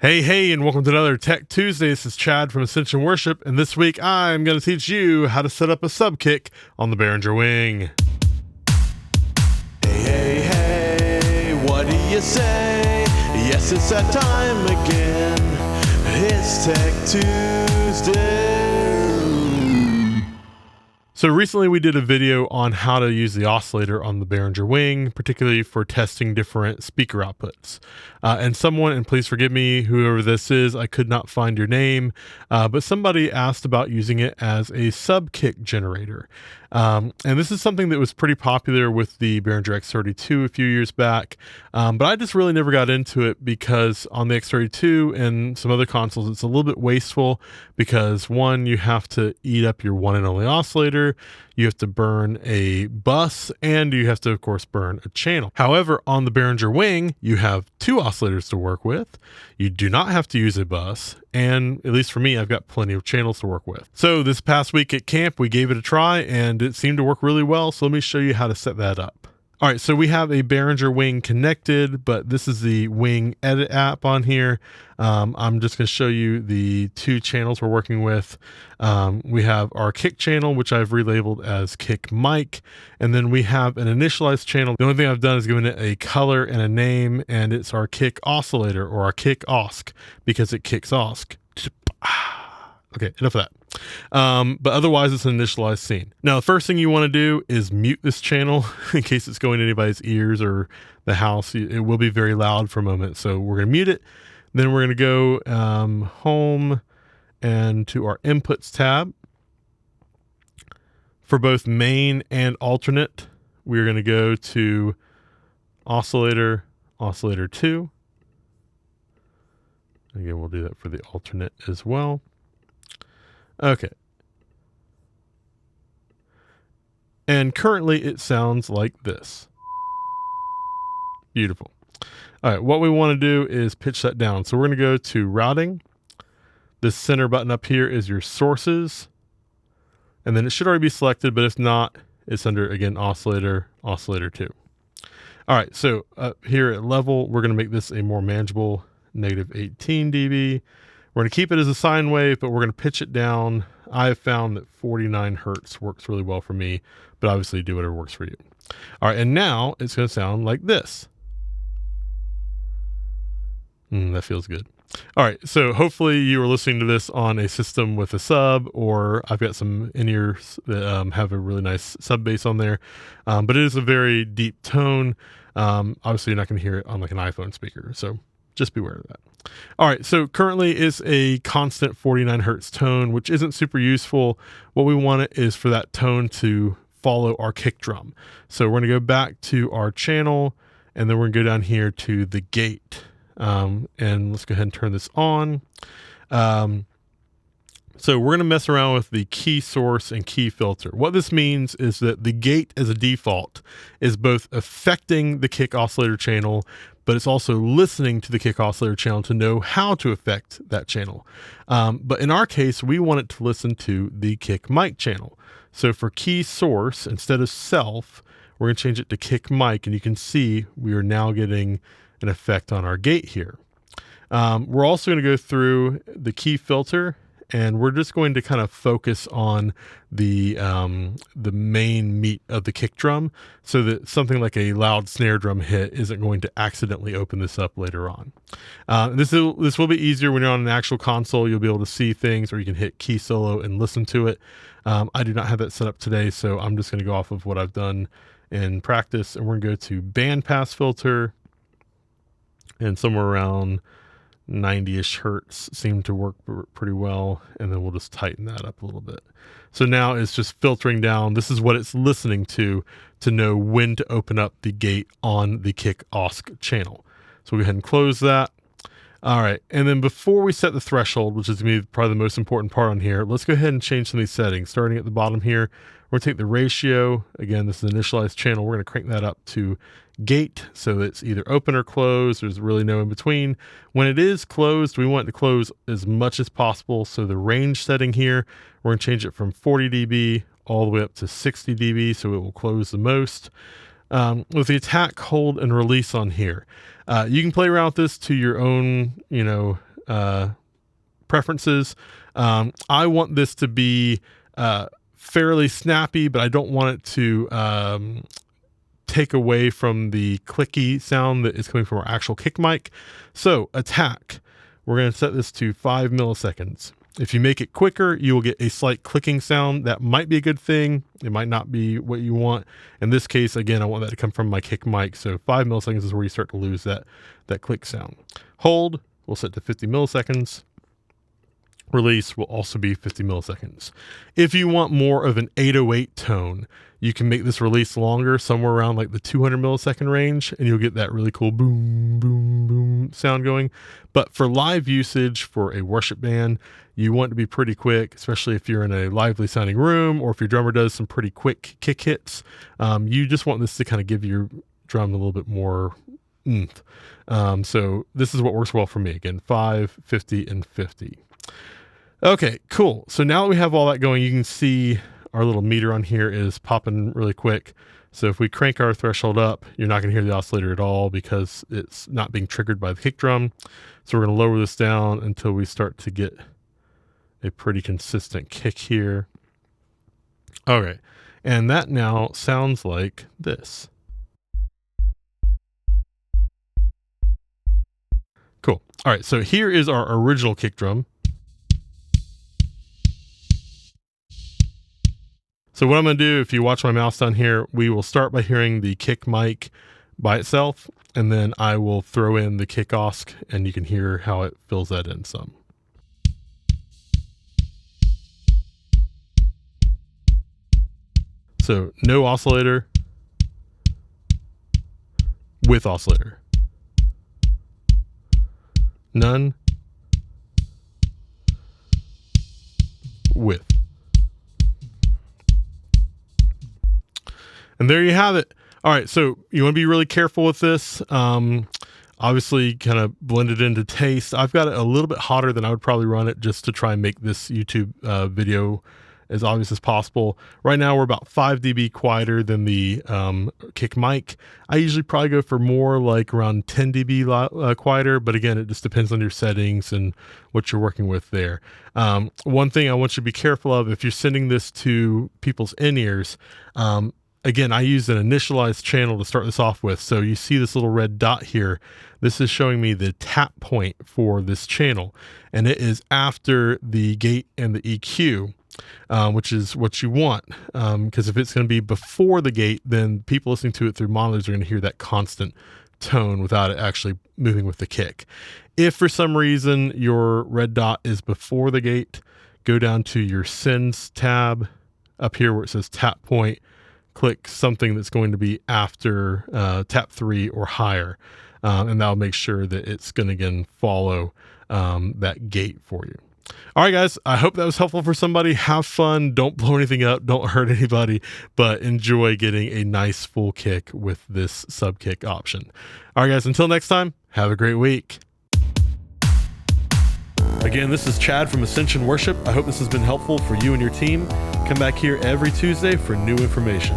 Hey, and welcome to another Tech Tuesday. This is Chad from Ascension Worship, and this week I'm going to teach you how to set up a sub kick on the Behringer WING. Hey, what do you say? Yes, it's that time again. It's Tech Tuesday. So recently we did a video on how to use the oscillator on the Behringer WING, particularly for testing different speaker outputs. And someone, and please forgive me, whoever this is, I could not find your name, but somebody asked about using it as a sub kick generator. And this is something that was pretty popular with the Behringer X32 a few years back, but I just really never got into it because on the X32 and some other consoles, it's a little bit wasteful because one, you have to eat up your one and only oscillator, you have to burn a bus, and you have to, of course, burn a channel. However, on the Behringer WING, you have two oscillators to work with. You do not have to use a bus, and at least for me, I've got plenty of channels to work with. So this past week at camp, we gave it a try, and it seemed to work really well, so let me show you how to set that up. All right, so we have a Behringer WING connected, but this is the Wing Edit app on here. I'm just going to show you the two channels we're working with. We have our kick channel, which I've relabeled as kick mic, and then we have an initialized channel. The only thing I've done is given it a color and a name, and it's our kick oscillator, or our kick osc, because it kicks osc. Okay, enough of that. But otherwise it's an initialized scene. Now, the first thing you want to do is mute this channel in case it's going to anybody's ears or the house. It will be very loud for a moment. So we're going to mute it. Then we're going to go home and to our inputs tab. For both main and alternate, we're going to go to oscillator, oscillator 2. Again, we'll do that for the alternate as well. Okay. And currently it sounds like this. Beautiful. All right, what we want to do is pitch that down. So we're going to go to routing. This center button up here is your sources. And then it should already be selected, but if not, it's under, again, oscillator, oscillator 2. All right, so up here at level, we're going to make this a more manageable -18 dB. We're going to keep it as a sine wave, but we're going to pitch it down. I have found that 49 hertz works really well for me, but obviously do whatever works for you. All right, and now it's going to sound like this. That feels good. All right, so hopefully you are listening to this on a system with a sub, or I've got some in-ears that have a really nice sub bass on there, but it is a very deep tone. Obviously, you're not going to hear it on like an iPhone speaker, so just beware of that. All right, so currently it's a constant 49 hertz tone, which isn't super useful. What we want is for that tone to follow our kick drum. So we're going to go back to our channel, and then we're going to go down here to the gate. And let's go ahead and turn this on. So we're going to mess around with the key source and key filter. What this means is that the gate as a default is both affecting the kick oscillator channel, but it's also listening to the kick oscillator channel to know how to affect that channel. But in our case, we want it to listen to the kick mic channel. So for key source, instead of self, we're going to change it to kick mic, and you can see we are now getting an effect on our gate here. We're also going to go through the key filter, and we're just going to kind of focus on the main meat of the kick drum, so that something like a loud snare drum hit isn't going to accidentally open this up later on. This will be easier when you're on an actual console. You'll be able to see things, or you can hit key solo and listen to it. I do not have that set up today, so I'm just going to go off of what I've done in practice, and we're going to go to bandpass filter, and somewhere around 90-ish hertz seemed to work pretty well, and then we'll just tighten that up a little bit. So now it's just filtering down. This is what it's listening to know when to open up the gate on the kick osc channel. So we'll go ahead and close that. All right, and then before we set the threshold, which is going to be probably the most important part on here, let's go ahead and change some of these settings. Starting at the bottom here, we're going to take the ratio. Again, this is an initialized channel. We're going to crank that up to gate, so it's either open or closed. There's really no in between. When it is closed, we want it to close as much as possible. So the range setting here, we're going to change it from 40 dB all the way up to 60 dB, so it will close the most. With the attack, hold, and release on here, you can play around with this to your own, preferences. I want this to be fairly snappy, but I don't want it to take away from the clicky sound that is coming from our actual kick mic. So attack, we're going to set this to 5 milliseconds. If you make it quicker, you will get a slight clicking sound. That might be a good thing. It might not be what you want. In this case, again, I want that to come from my kick mic. So 5 milliseconds is where you start to lose that click sound. Hold, we'll set to 50 milliseconds. Release will also be 50 milliseconds. If you want more of an 808 tone, you can make this release longer, somewhere around like the 200 millisecond range, and you'll get that really cool boom, boom, boom sound going. But for live usage for a worship band, you want it to be pretty quick, especially if you're in a lively sounding room or if your drummer does some pretty quick kick hits. You just want this to kind of give your drum a little bit more oomph. So this is what works well for me. Again, 5, 50, and 50. Okay, cool. So now that we have all that going, you can see our little meter on here is popping really quick. So if we crank our threshold up, you're not going to hear the oscillator at all because it's not being triggered by the kick drum. So we're going to lower this down until we start to get a pretty consistent kick here. Okay, and that now sounds like this. Cool. All right, so here is our original kick drum. So what I'm going to do, if you watch my mouse down here, we will start by hearing the kick mic by itself, and then I will throw in the kick osc, and you can hear how it fills that in some. So no oscillator, with oscillator. None, with. And there you have it. All right, so you want to be really careful with this. Obviously, kind of blend it into taste. I've got it a little bit hotter than I would probably run it just to try and make this YouTube video as obvious as possible. Right now, we're about 5 dB quieter than the kick mic. I usually probably go for more like around 10 dB quieter, but again, it just depends on your settings and what you're working with there. One thing I want you to be careful of, if you're sending this to people's in-ears, again, I use an initialized channel to start this off with. So you see this little red dot here. This is showing me the tap point for this channel, and it is after the gate and the EQ, which is what you want. Because if it's going to be before the gate, then people listening to it through monitors are going to hear that constant tone without it actually moving with the kick. If for some reason your red dot is before the gate, go down to your sends tab up here where it says tap point. Click something that's going to be after tap 3 or higher, and that'll make sure that it's going to again follow that gate for you. All right, guys, I hope that was helpful for somebody. Have fun. Don't blow anything up. Don't hurt anybody, but enjoy getting a nice full kick with this sub kick option. All right, guys, until next time, have a great week. Again, this is Chad from Ascension Worship. I hope this has been helpful for you and your team. Come back here every Tuesday for new information.